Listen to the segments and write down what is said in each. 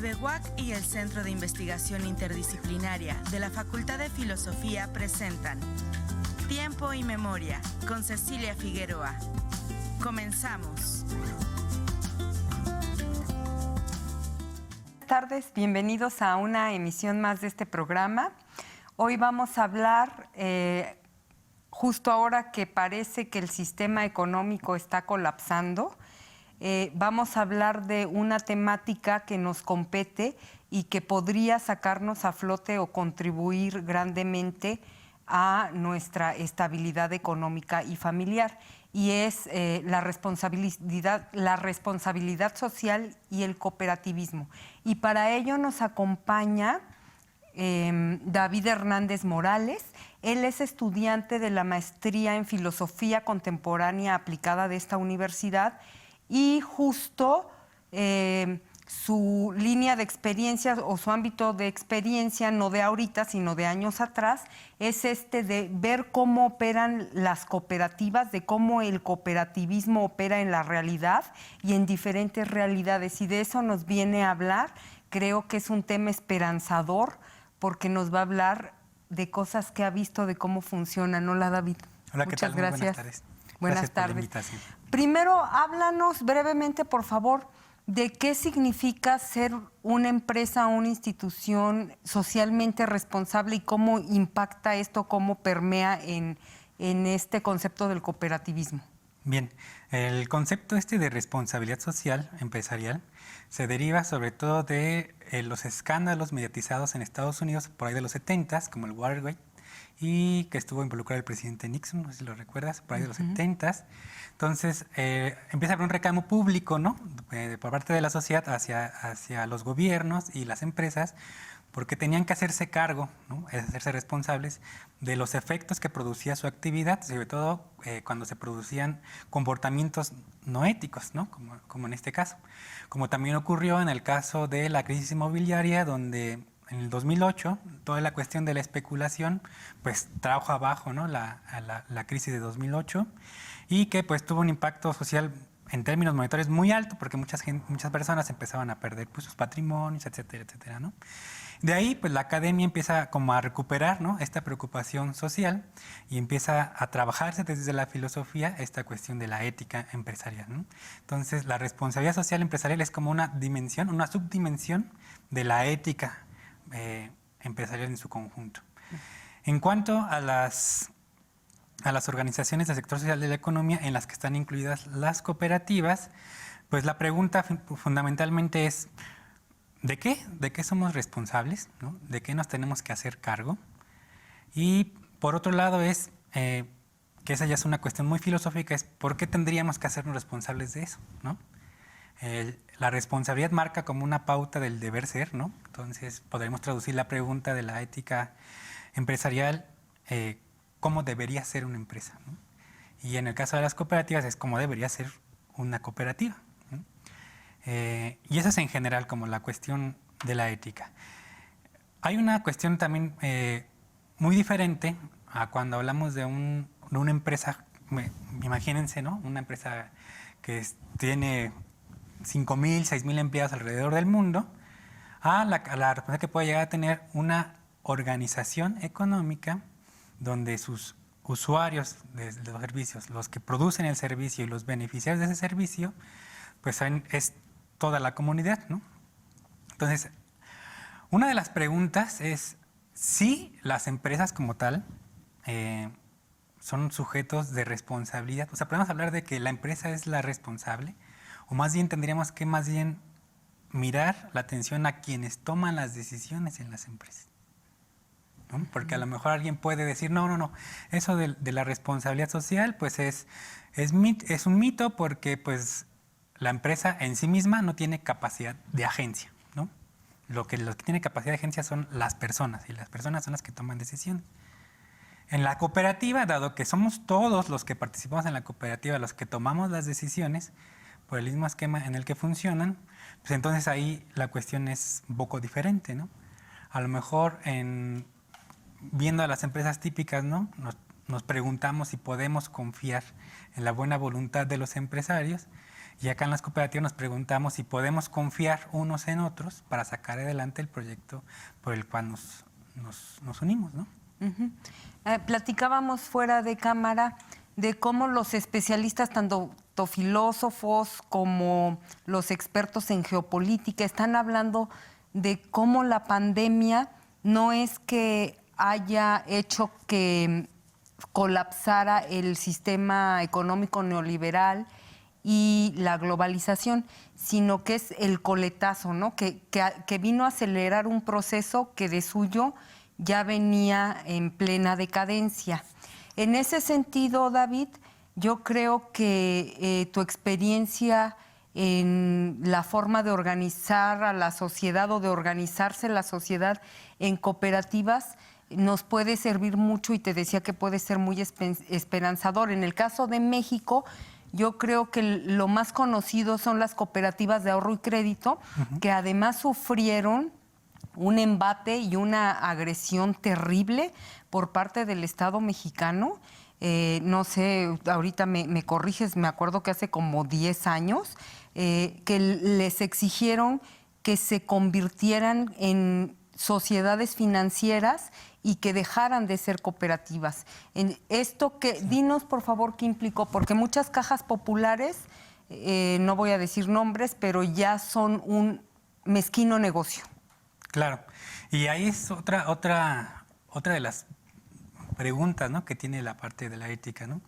TVUAC y el Centro de Investigación Interdisciplinaria de la Facultad de Filosofía presentan Tiempo y Memoria con Cecilia Figueroa. Comenzamos. Buenas tardes, bienvenidos a una emisión más de este programa. Hoy vamos a hablar, justo ahora que parece que el sistema económico está colapsando, vamos a hablar de una temática que nos compete y que podría sacarnos a flote o contribuir grandemente a nuestra estabilidad económica y familiar, y es la responsabilidad social y el cooperativismo. Y para ello nos acompaña David Hernández Morales. Él es estudiante de la maestría en Filosofía Contemporánea Aplicada de esta universidad y justo su línea de experiencia o su ámbito de experiencia, no de ahorita, sino de años atrás, es de ver cómo operan las cooperativas, de cómo el cooperativismo opera en la realidad y en diferentes realidades. Y de eso nos viene a hablar. Creo que es un tema esperanzador porque nos va a hablar de cosas que ha visto, de cómo funcionan. Hola, David. Hola, ¿qué Muchas tal? gracias. Buenas tardes. Buenas tardes. Por la invitación. Primero, háblanos brevemente, por favor, de qué significa ser una empresa, una institución socialmente responsable y cómo impacta esto, cómo permea en este concepto del cooperativismo. Bien, el concepto de responsabilidad social empresarial se deriva sobre todo de los escándalos mediatizados en Estados Unidos por ahí de los 70s, como el Watergate, y que estuvo involucrado el presidente Nixon, no sé si lo recuerdas, por ahí de los 70s. Entonces, empieza a haber un reclamo público, ¿no?, por parte de la sociedad hacia los gobiernos y las empresas, porque tenían que hacerse cargo, ¿no?, hacerse responsables de los efectos que producía su actividad, sobre todo cuando se producían comportamientos no éticos, ¿no?, como en este caso. Como también ocurrió en el caso de la crisis inmobiliaria, donde en el 2008 toda la cuestión de la especulación pues trajo abajo, ¿no?, la crisis de 2008, y que pues tuvo un impacto social en términos monetarios muy alto, porque muchas personas empezaban a perder pues sus patrimonios, etcétera, etcétera, ¿no? De ahí pues la academia empieza como a recuperar, ¿no?, esta preocupación social y empieza a trabajarse desde la filosofía esta cuestión de la ética empresarial, ¿no? Entonces la responsabilidad social empresarial es como una dimensión, una subdimensión de la ética empresarial en su conjunto. En cuanto a las organizaciones del sector social de la economía en las que están incluidas las cooperativas, pues la pregunta fundamentalmente es ¿de qué somos responsables?, ¿no?, ¿de qué nos tenemos que hacer cargo? Y por otro lado es, que esa ya es una cuestión muy filosófica, es ¿por qué tendríamos que hacernos responsables de eso?, ¿no? La responsabilidad marca como una pauta del deber ser, ¿no? Entonces podremos traducir la pregunta de la ética empresarial, ¿cómo debería ser una empresa?, ¿no? Y en el caso de las cooperativas es cómo debería ser una cooperativa, ¿no? Y esa es en general como la cuestión de la ética. Hay una cuestión también muy diferente a cuando hablamos de una empresa, imagínense, ¿no?, una empresa que tiene 5,000, 6,000 empleados alrededor del mundo, a la responsabilidad que puede llegar a tener una organización económica donde sus usuarios de los servicios, los que producen el servicio y los beneficiarios de ese servicio, pues es toda la comunidad, ¿no? Entonces, una de las preguntas es si las empresas como tal son sujetos de responsabilidad. O sea, podemos hablar de que la empresa es la responsable, o más bien tendríamos que mirar la atención a quienes toman las decisiones en las empresas, ¿no? Porque a lo mejor alguien puede decir, no, eso de la responsabilidad social pues es un mito, porque pues la empresa en sí misma no tiene capacidad de agencia, ¿no? Lo que tiene capacidad de agencia son las personas, y las personas son las que toman decisiones. En la cooperativa, dado que somos todos los que participamos en la cooperativa los que tomamos las decisiones, por el mismo esquema en el que funcionan, pues entonces ahí la cuestión es un poco diferente, ¿no? A lo mejor viendo a las empresas típicas, ¿no?, nos preguntamos si podemos confiar en la buena voluntad de los empresarios, Y acá en las cooperativas nos preguntamos si podemos confiar unos en otros para sacar adelante el proyecto por el cual nos unimos, ¿no? Platicábamos fuera de cámara de cómo los especialistas, tanto filósofos como los expertos en geopolítica, están hablando de cómo la pandemia no es que haya hecho que colapsara el sistema económico neoliberal y la globalización, sino que es el coletazo, ¿no? Que vino a acelerar un proceso que de suyo ya venía en plena decadencia. En ese sentido, David, yo creo que tu experiencia en la forma de organizar a la sociedad o de organizarse la sociedad en cooperativas nos puede servir mucho, y te decía que puede ser muy esperanzador. En el caso de México, yo creo que lo más conocido son las cooperativas de ahorro y crédito, que además sufrieron un embate y una agresión terrible por parte del Estado mexicano. No sé, ahorita me corriges, me acuerdo que hace como 10 años, que les exigieron que se convirtieran en sociedades financieras y que dejaran de ser cooperativas. Dinos por favor qué implicó, porque muchas cajas populares, no voy a decir nombres, pero ya son un mezquino negocio. Claro, y ahí es otra de las preguntas, ¿no?, que tiene la parte de la ética, ¿no?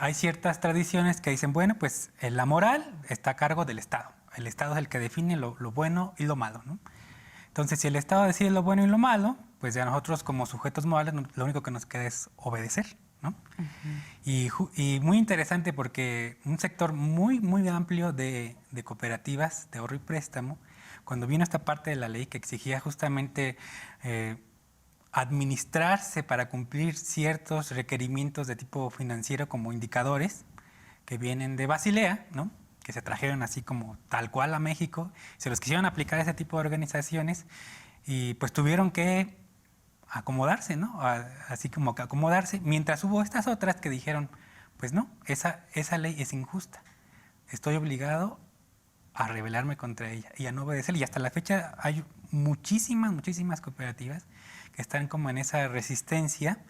Hay ciertas tradiciones que dicen, bueno, pues la moral está a cargo del Estado. El Estado es el que define lo bueno y lo malo, ¿no? Entonces, si el Estado decide lo bueno y lo malo, pues ya nosotros como sujetos morales lo único que nos queda es obedecer, ¿no? Y muy interesante porque un sector muy, muy amplio de cooperativas de ahorro y préstamo, cuando vino esta parte de la ley que exigía justamente administrarse para cumplir ciertos requerimientos de tipo financiero como indicadores que vienen de Basilea, ¿no?, que se trajeron así como tal cual a México, se los quisieron aplicar a ese tipo de organizaciones y pues tuvieron que acomodarse, ¿no? Así como que acomodarse, mientras hubo estas otras que dijeron, pues no, esa ley es injusta, estoy obligado a rebelarme contra ella y a no obedecerla. Y hasta la fecha hay muchísimas cooperativas que están como en esa resistencia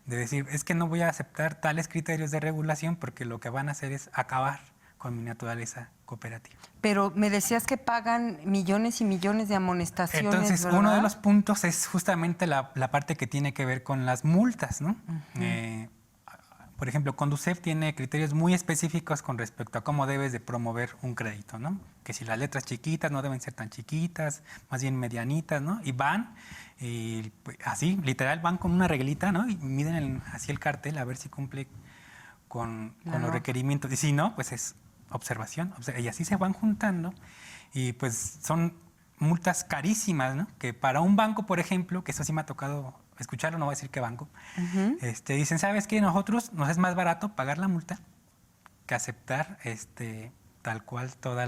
de decir, es que no voy a aceptar tales criterios de regulación porque lo que van a hacer es acabar con mi naturaleza cooperativa. Pero me decías que pagan millones y millones de amonestaciones, entonces, ¿verdad? Uno de los puntos es justamente la parte que tiene que ver con las multas, ¿no? Por ejemplo, Conducef tiene criterios muy específicos con respecto a cómo debes de promover un crédito, ¿no? Que si las letras chiquitas no deben ser tan chiquitas, más bien medianitas, ¿no? Y van, y así, literal, van con una reglita, ¿no? Y miden así el cartel a ver si cumple con los requerimientos. Y si no, pues es observación. Y así se van juntando. Y pues son multas carísimas, ¿no? Que para un banco, por ejemplo, que eso sí me ha tocado escucharlo, no voy a decir qué banco, dicen, ¿sabes qué? Nosotros nos es más barato pagar la multa que aceptar tal cual todas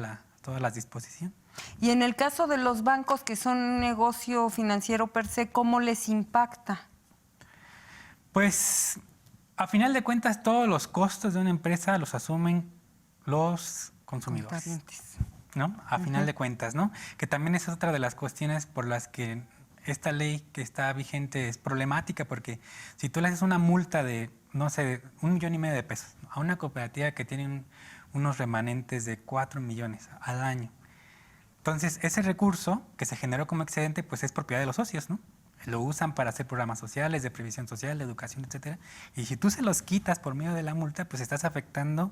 las disposiciones. Y en el caso de los bancos, que son un negocio financiero per se, ¿cómo les impacta? Pues, a final de cuentas, todos los costos de una empresa los asumen los consumidores, ¿no? A final de cuentas, ¿no? Que también es otra de las cuestiones por las que esta ley que está vigente es problemática, porque si tú le haces una multa de, no sé, 1,5 millones de pesos a una cooperativa que tiene unos remanentes de 4 millones al año, entonces ese recurso que se generó como excedente, pues es propiedad de los socios, ¿no? Lo usan para hacer programas sociales, de previsión social, de educación, etcétera. Y si tú se los quitas por medio de la multa, pues estás afectando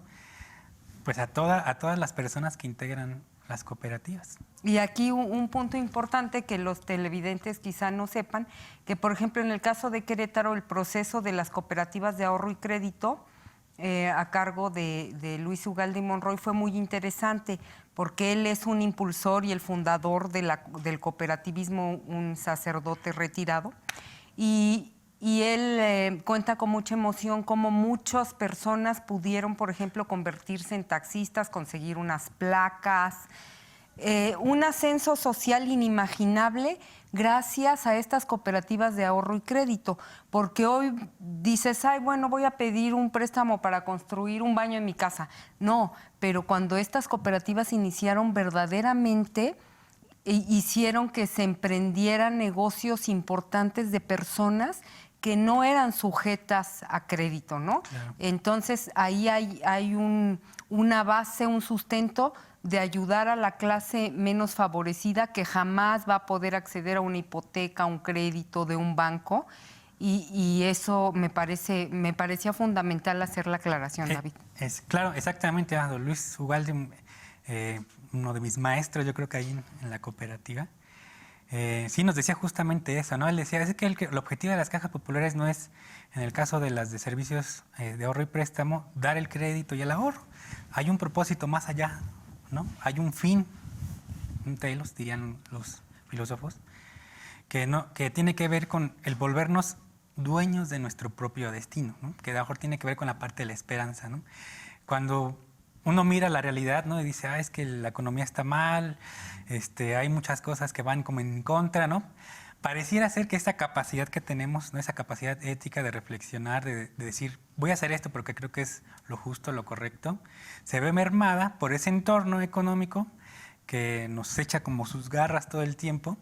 pues a todas las personas que integran las cooperativas. Y aquí un punto importante que los televidentes quizá no sepan, que por ejemplo en el caso de Querétaro el proceso de las cooperativas de ahorro y crédito a cargo de Luis Ugalde y Monroy fue muy interesante, porque él es un impulsor y el fundador del cooperativismo, un sacerdote retirado, y él cuenta con mucha emoción cómo muchas personas pudieron, por ejemplo, convertirse en taxistas, conseguir unas placas, un ascenso social inimaginable gracias a estas cooperativas de ahorro y crédito, porque hoy dices, ay, bueno, voy a pedir un préstamo para construir un baño en mi casa. No, pero cuando estas cooperativas iniciaron verdaderamente, hicieron que se emprendieran negocios importantes de personas que no eran sujetas a crédito, ¿no? Claro. Entonces, ahí hay una base, un sustento de ayudar a la clase menos favorecida que jamás va a poder acceder a una hipoteca, a un crédito de un banco. Y eso me parecía fundamental hacer la aclaración, David. Claro, exactamente. Don Luis Ugalde, uno de mis maestros, yo creo que ahí en la cooperativa, sí nos decía justamente eso, ¿no? Él decía, es que el objetivo de las cajas populares no es, en el caso de las de servicios de ahorro y préstamo, dar el crédito y el ahorro. Hay un propósito más allá, ¿no? Hay un fin, un telos, dirían los filósofos, que tiene que ver con el volvernos dueños de nuestro propio destino, ¿no? Que a lo mejor tiene que ver con la parte de la esperanza, ¿no? Cuando uno mira la realidad, ¿no? Y dice, es que la economía está mal, hay muchas cosas que van como en contra, ¿no? Pareciera ser que esta capacidad que tenemos, ¿no? Esa capacidad ética de reflexionar, de decir, voy a hacer esto porque creo que es lo justo, lo correcto, se ve mermada por ese entorno económico que nos echa como sus garras todo el tiempo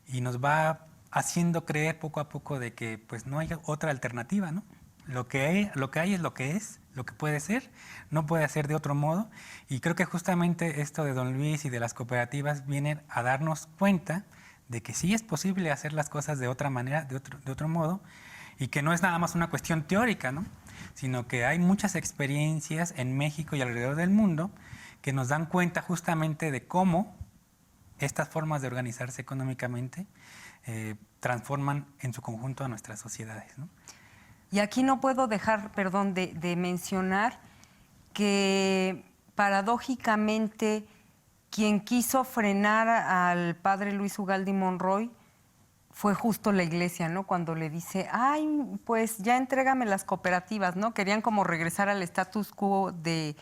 y nos va haciendo creer poco a poco de que pues no hay otra alternativa, ¿no? Lo que hay es lo que es, lo que puede ser, no puede ser de otro modo. Y creo que justamente esto de Don Luis y de las cooperativas vienen a darnos cuenta de que sí es posible hacer las cosas de otra manera, de otro modo, y que no es nada más una cuestión teórica, ¿no? Sino que hay muchas experiencias en México y alrededor del mundo que nos dan cuenta justamente de cómo estas formas de organizarse económicamente transforman en su conjunto a nuestras sociedades, ¿no? Y aquí no puedo dejar, perdón, de mencionar que paradójicamente quien quiso frenar al padre Luis Ugalde Monroy fue justo la iglesia, ¿no? Cuando le dice, ay, pues ya entrégame las cooperativas, ¿no? Querían como regresar al status quo de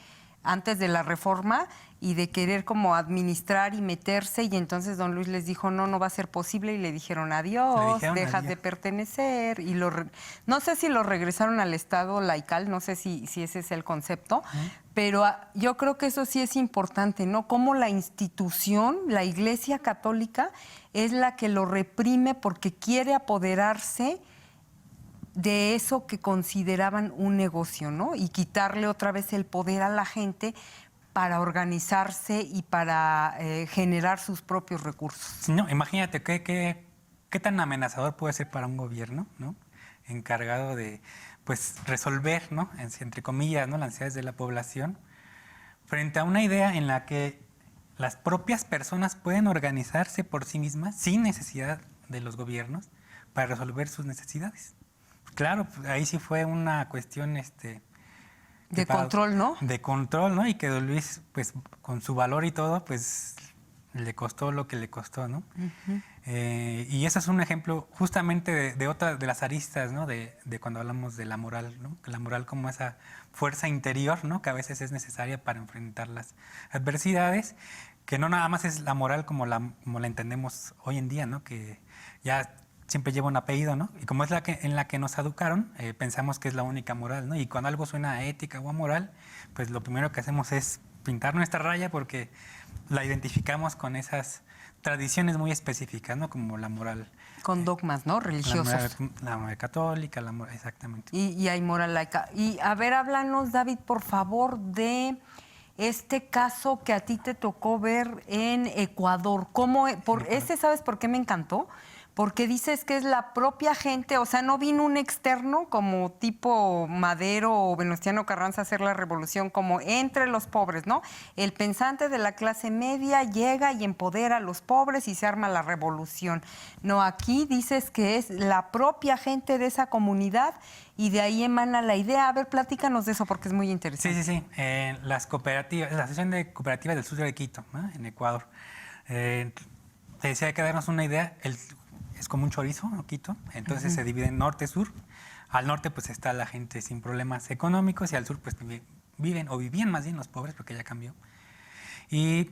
antes de la reforma y de querer como administrar y meterse, y entonces don Luis les dijo, no va a ser posible, y le dijeron adiós, dejas de pertenecer, y no sé si lo regresaron al estado laical, no sé si ese es el concepto, pero yo creo que eso sí es importante, ¿no? Cómo la institución, la Iglesia Católica, es la que lo reprime porque quiere apoderarse de eso que consideraban un negocio, ¿no? Y quitarle otra vez el poder a la gente para organizarse y para generar sus propios recursos. No, imagínate qué tan amenazador puede ser para un gobierno, ¿no? Encargado de pues resolver, ¿no? Entre comillas, ¿no? Las necesidades de la población, frente a una idea en la que las propias personas pueden organizarse por sí mismas sin necesidad de los gobiernos para resolver sus necesidades. Claro, ahí sí fue una cuestión de control, ¿no? De control, ¿no? Y que don Luis, pues con su valor y todo, pues le costó lo que le costó, ¿no? Uh-huh. Y eso es un ejemplo justamente de otra de las aristas, ¿no? De cuando hablamos de la moral, ¿no? La moral como esa fuerza interior, ¿no? Que a veces es necesaria para enfrentar las adversidades, que no nada más es la moral como la entendemos hoy en día, ¿no? Que ya siempre lleva un apellido, ¿no? Y como es en la que nos educaron, pensamos que es la única moral, ¿no? Y cuando algo suena a ética o a moral, pues lo primero que hacemos es pintar nuestra raya porque la identificamos con esas tradiciones muy específicas, ¿no? Como la moral. Con dogmas, ¿no? Religiosos. La moral católica, exactamente. Y hay moral laica. Y a ver, háblanos, David, por favor, de este caso que a ti te tocó ver en Ecuador. ¿Sabes por qué me encantó? Porque dices que es la propia gente, o sea, no vino un externo como tipo Madero o Venustiano Carranza a hacer la revolución, como entre los pobres, ¿no? El pensante de la clase media llega y empodera a los pobres y se arma la revolución. No, aquí dices que es la propia gente de esa comunidad y de ahí emana la idea. A ver, platícanos de eso porque es muy interesante. Sí. Las cooperativas, la Asociación de Cooperativas del Sur de Quito, ¿no? En Ecuador. Te decía, hay que darnos una idea. Es como un chorizo, ¿no? Quito, entonces uh-huh. Se divide en norte-sur. Al norte pues está la gente sin problemas económicos y al sur pues vivían más bien los pobres porque ya cambió. Y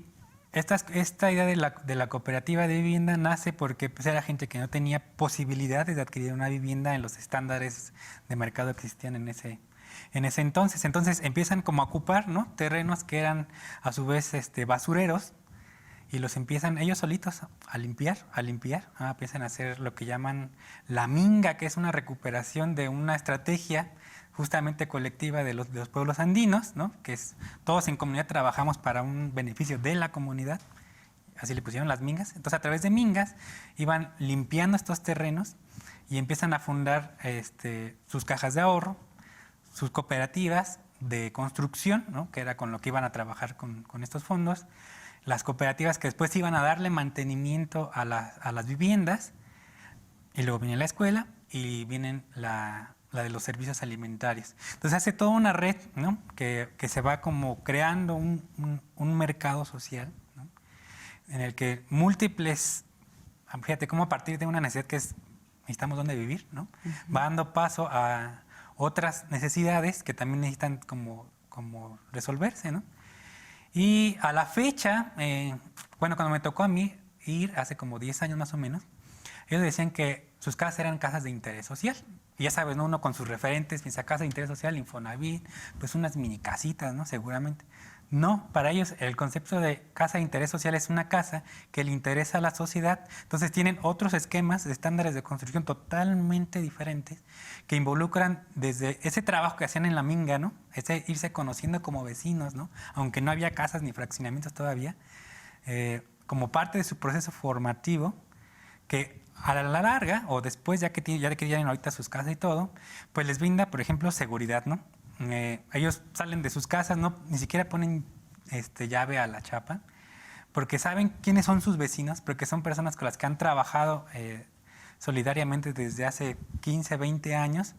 esta idea de la cooperativa de vivienda nace porque pues, era gente que no tenía posibilidades de adquirir una vivienda en los estándares de mercado que existían en ese entonces. Entonces empiezan como a ocupar, ¿no?, terrenos que eran a su vez basureros, y los empiezan ellos solitos a limpiar, empiezan a hacer lo que llaman la minga, que es una recuperación de una estrategia justamente colectiva de los pueblos andinos, ¿no?, que es todos en comunidad trabajamos para un beneficio de la comunidad, así le pusieron las mingas. Entonces a través de mingas iban limpiando estos terrenos y empiezan a fundar sus cajas de ahorro, sus cooperativas de construcción, ¿no?, que era con lo que iban a trabajar con estos fondos, las cooperativas que después iban a darle mantenimiento a las viviendas, y luego viene la escuela y vienen la de los servicios alimentarios. Entonces hace toda una red, ¿no?, que se va como creando un mercado social, ¿no?, en el que múltiples, fíjate cómo a partir de una necesidad que es necesitamos dónde vivir, ¿no?, va dando paso a otras necesidades que también necesitan como resolverse, ¿no? Y a la fecha, cuando me tocó a mí ir hace como 10 años más o menos, ellos decían que sus casas eran casas de interés social. Y ya sabes, ¿no?, uno con sus referentes piensa casa de interés social, Infonavit, pues unas mini casitas, ¿no?, seguramente. No, para ellos el concepto de casa de interés social es una casa que le interesa a la sociedad. Entonces tienen otros esquemas de estándares de construcción totalmente diferentes que involucran desde ese trabajo que hacían en la minga, ¿no?, ese irse conociendo como vecinos, ¿no?, aunque no había casas ni fraccionamientos todavía, como parte de su proceso formativo, que a la larga o después, ya que tienen ahorita sus casas y todo, pues les brinda, por ejemplo, seguridad, ¿no? Ellos salen de sus casas, ni siquiera ponen llave a la chapa, porque saben quiénes son sus vecinos, porque son personas con las que han trabajado solidariamente desde hace 15, 20 años,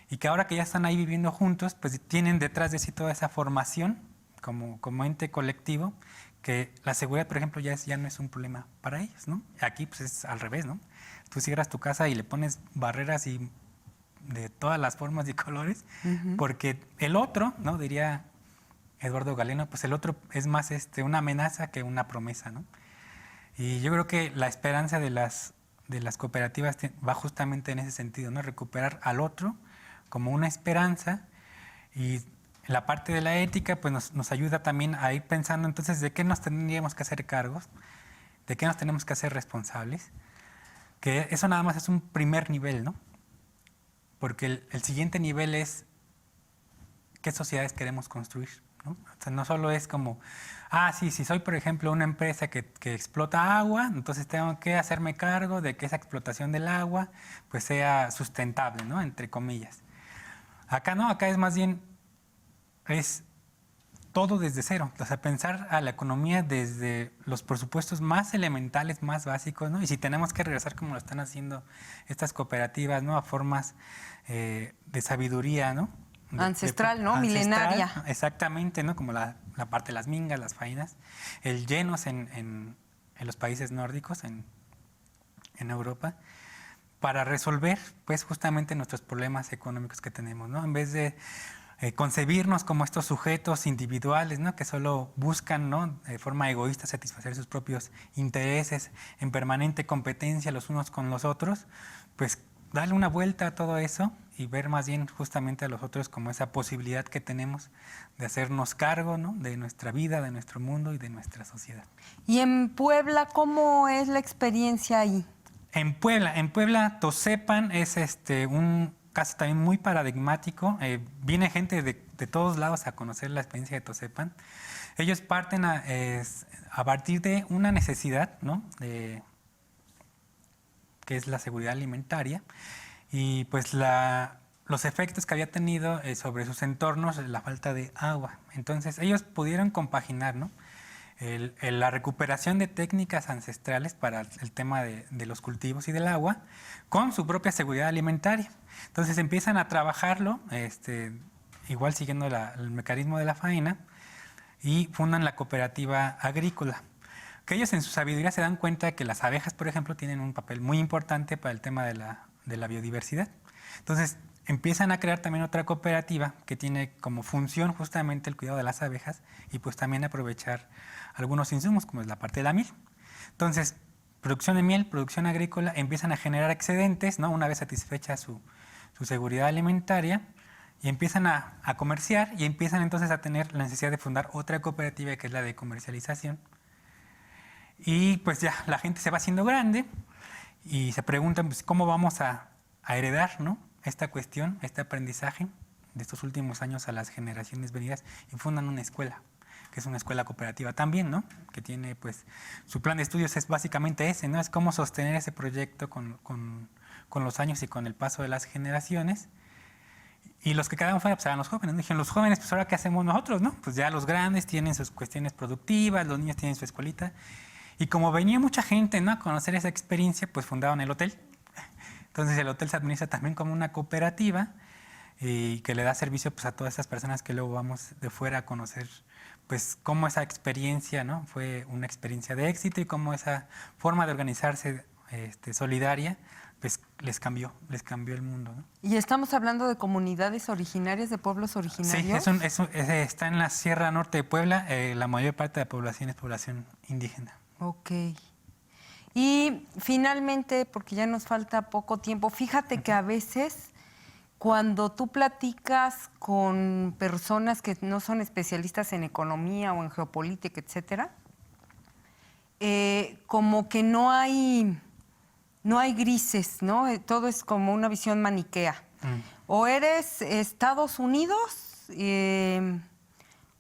y que ahora que ya están ahí viviendo juntos, pues tienen detrás de sí toda esa formación como ente colectivo, que la seguridad, por ejemplo, ya no es un problema para ellos, ¿no? Aquí pues es al revés, ¿no? Tú cierras tu casa y le pones barreras y de todas las formas y colores, porque el otro, ¿no?, diría Eduardo Galeno, pues el otro es más una amenaza que una promesa, ¿no? Y yo creo que la esperanza de las cooperativas va justamente en ese sentido, ¿no?, recuperar al otro como una esperanza, y la parte de la ética pues nos ayuda también a ir pensando entonces de qué nos tendríamos que hacer cargos, de qué nos tenemos que hacer responsables, que eso nada más es un primer nivel, ¿no? Porque el siguiente nivel es qué sociedades queremos construir, ¿no? O sea, no solo es como, si soy, por ejemplo, una empresa que explota agua, entonces tengo que hacerme cargo de que esa explotación del agua pues sea sustentable, ¿no?, entre comillas. Acá no, acá es más bien, es todo desde cero, o sea, pensar a la economía desde los presupuestos más elementales, más básicos, ¿no? Y si tenemos que regresar como lo están haciendo estas cooperativas, ¿no?, a formas de sabiduría, ¿no? Ancestral, ¿no? Milenaria. Exactamente, ¿no? Como la parte de las mingas, las faenas, el llenos en los países nórdicos, en Europa, para resolver, pues, justamente nuestros problemas económicos que tenemos, ¿no? En vez de concebirnos como estos sujetos individuales, ¿no?, que solo buscan, ¿no?, de forma egoísta satisfacer sus propios intereses en permanente competencia los unos con los otros, pues darle una vuelta a todo eso y ver más bien justamente a los otros como esa posibilidad que tenemos de hacernos cargo, ¿no?, de nuestra vida, de nuestro mundo y de nuestra sociedad. ¿Y en Puebla cómo es la experiencia ahí? En Puebla, Tosepan es un caso también muy paradigmático. Viene gente de todos lados a conocer la experiencia de Tosepan. Ellos parten a partir de una necesidad, ¿no?, que es la seguridad alimentaria, y pues los efectos que había tenido sobre sus entornos, la falta de agua. Entonces ellos pudieron compaginar, ¿no?, la recuperación de técnicas ancestrales para el tema de los cultivos y del agua con su propia seguridad alimentaria. Entonces empiezan a trabajarlo, igual siguiendo el mecanismo de la faena, y fundan la cooperativa agrícola. Que ellos en su sabiduría se dan cuenta que las abejas, por ejemplo, tienen un papel muy importante para el tema de la biodiversidad. Entonces empiezan a crear también otra cooperativa que tiene como función justamente el cuidado de las abejas y pues también aprovechar algunos insumos, como es la parte de la miel. Entonces, producción de miel, producción agrícola, empiezan a generar excedentes, ¿no? Una vez satisfecha su seguridad alimentaria, y empiezan a comerciar y empiezan entonces a tener la necesidad de fundar otra cooperativa que es la de comercialización. Y pues ya la gente se va haciendo grande y se preguntan pues, cómo vamos a heredar, ¿no? Esta cuestión, este aprendizaje de estos últimos años a las generaciones venidas, y fundan una escuela, que es una escuela cooperativa también, ¿no? Que tiene pues su plan de estudios es básicamente ese, ¿no? Es cómo sostener ese proyecto con los años y con el paso de las generaciones. Y los que quedaban fuera pues eran los jóvenes, ¿no? Dijeron, los jóvenes, pues ahora qué hacemos nosotros, ¿no? Pues ya los grandes tienen sus cuestiones productivas, los niños tienen su escuelita. Y como venía mucha gente, ¿no?, a conocer esa experiencia, pues fundaron el hotel. Entonces el hotel se administra también como una cooperativa y que le da servicio pues a todas estas personas que luego vamos de fuera a conocer pues cómo esa experiencia, ¿no?, fue una experiencia de éxito y cómo esa forma de organizarse solidaria pues les cambió el mundo, ¿no? Y estamos hablando de comunidades originarias, de pueblos originarios. Sí, está en la Sierra Norte de Puebla, la mayor parte de la población es población indígena. Ok. Y finalmente, porque ya nos falta poco tiempo, fíjate que a veces cuando tú platicas con personas que no son especialistas en economía o en geopolítica, etcétera, como que no hay grises, ¿no? Todo es como una visión maniquea. O eres Estados Unidos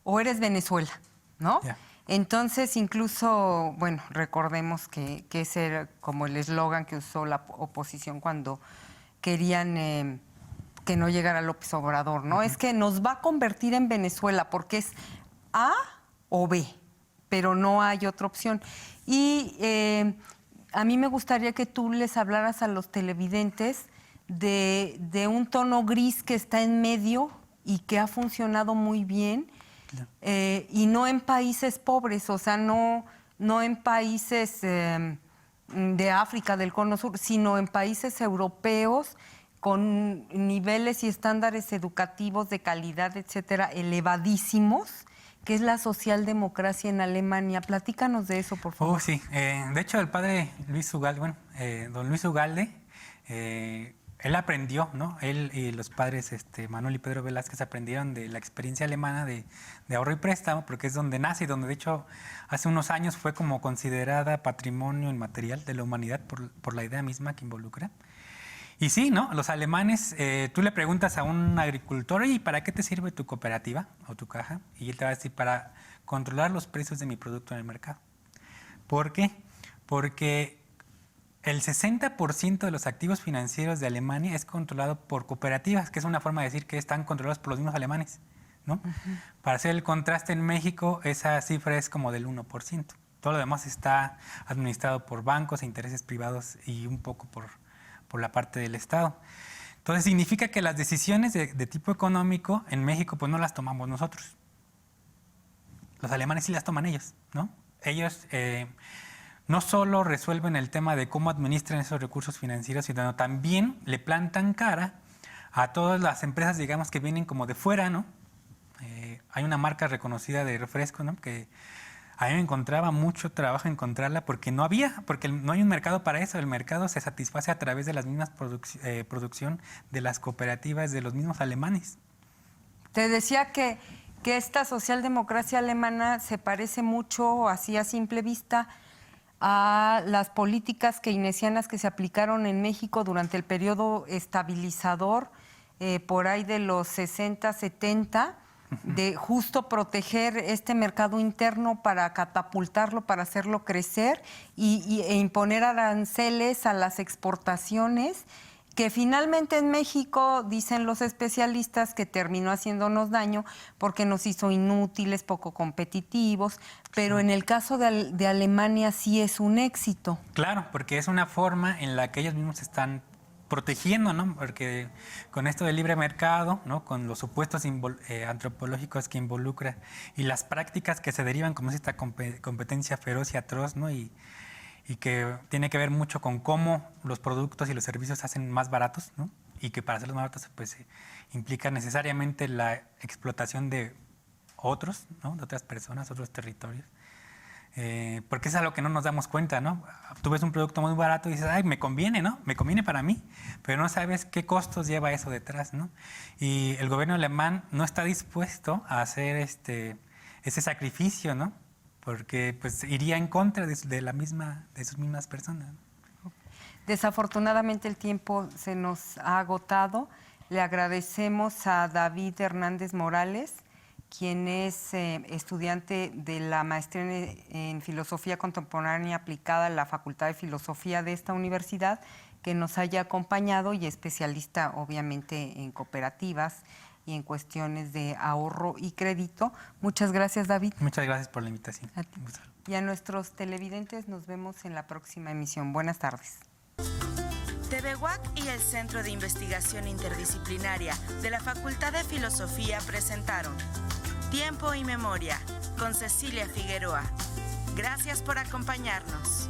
o eres Venezuela, ¿no? Yeah. Entonces, incluso, bueno, recordemos que ese era como el eslogan que usó la oposición cuando querían que no llegara López Obrador, ¿no? Es que nos va a convertir en Venezuela porque es A o B, pero no hay otra opción. Y a mí me gustaría que tú les hablaras a los televidentes de un tono gris que está en medio y que ha funcionado muy bien, y no en países pobres, o sea, no en países de África, del Cono Sur, sino en países europeos con niveles y estándares educativos de calidad, etcétera, elevadísimos, que es la socialdemocracia en Alemania. Platícanos de eso, por favor. Sí. De hecho, el padre Luis Ugalde, don Luis Ugalde, él aprendió, ¿no? Él y los padres Manuel y Pedro Velázquez aprendieron de la experiencia alemana de ahorro y préstamo, porque es donde nace y donde de hecho hace unos años fue como considerada patrimonio inmaterial de la humanidad por la idea misma que involucra. Y sí, ¿no? Los alemanes, tú le preguntas a un agricultor, ¿y para qué te sirve tu cooperativa o tu caja? Y él te va a decir, para controlar los precios de mi producto en el mercado. ¿Por qué? Porque el 60% de los activos financieros de Alemania es controlado por cooperativas, que es una forma de decir que están controlados por los mismos alemanes, ¿no? Para hacer el contraste en México, esa cifra es como del 1%. Todo lo demás está administrado por bancos e intereses privados y un poco por la parte del Estado. Entonces significa que las decisiones de tipo económico en México pues no las tomamos nosotros. Los alemanes sí las toman ellos, ¿no? Ellos no solo resuelven el tema de cómo administran esos recursos financieros, sino también le plantan cara a todas las empresas, digamos, que vienen como de fuera, ¿no? Hay una marca reconocida de refresco, ¿no?, que a mí me encontraba mucho trabajo encontrarla porque no hay un mercado para eso. El mercado se satisface a través de las mismas producción de las cooperativas de los mismos alemanes. Te decía que esta socialdemocracia alemana se parece mucho, así a simple vista, a las políticas keynesianas que se aplicaron en México durante el periodo estabilizador, por ahí de los 60, 70, de justo proteger este mercado interno para catapultarlo, para hacerlo crecer e imponer aranceles a las exportaciones, que finalmente en México, dicen los especialistas, que terminó haciéndonos daño porque nos hizo inútiles, poco competitivos, pero en el caso de Alemania sí es un éxito. Claro, porque es una forma en la que ellos mismos están protegiendo, ¿no? Porque con esto del libre mercado, ¿no?, con los supuestos antropológicos que involucra y las prácticas que se derivan, como es esta competencia feroz y atroz, ¿no?, y que tiene que ver mucho con cómo los productos y los servicios se hacen más baratos, ¿no?, y que para hacerlos más baratos pues implica necesariamente la explotación de otros, ¿no? De otras personas, otros territorios. Porque es algo que no nos damos cuenta, ¿no? Tú ves un producto muy barato y dices, ay, me conviene, ¿no? Me conviene para mí, pero no sabes qué costos lleva eso detrás, ¿no? Y el gobierno alemán no está dispuesto a hacer ese sacrificio, ¿no? Porque pues iría en contra de sus mismas personas. Desafortunadamente el tiempo se nos ha agotado. Le agradecemos a David Hernández Morales, quien es estudiante de la maestría en Filosofía Contemporánea Aplicada en la Facultad de Filosofía de esta universidad, que nos haya acompañado y especialista obviamente en cooperativas y en cuestiones de ahorro y crédito. Muchas gracias, David. Muchas gracias por la invitación. A ti. Y a nuestros televidentes nos vemos en la próxima emisión. Buenas tardes. TV UAC y el Centro de Investigación Interdisciplinaria de la Facultad de Filosofía presentaron Tiempo y Memoria con Cecilia Figueroa. Gracias por acompañarnos.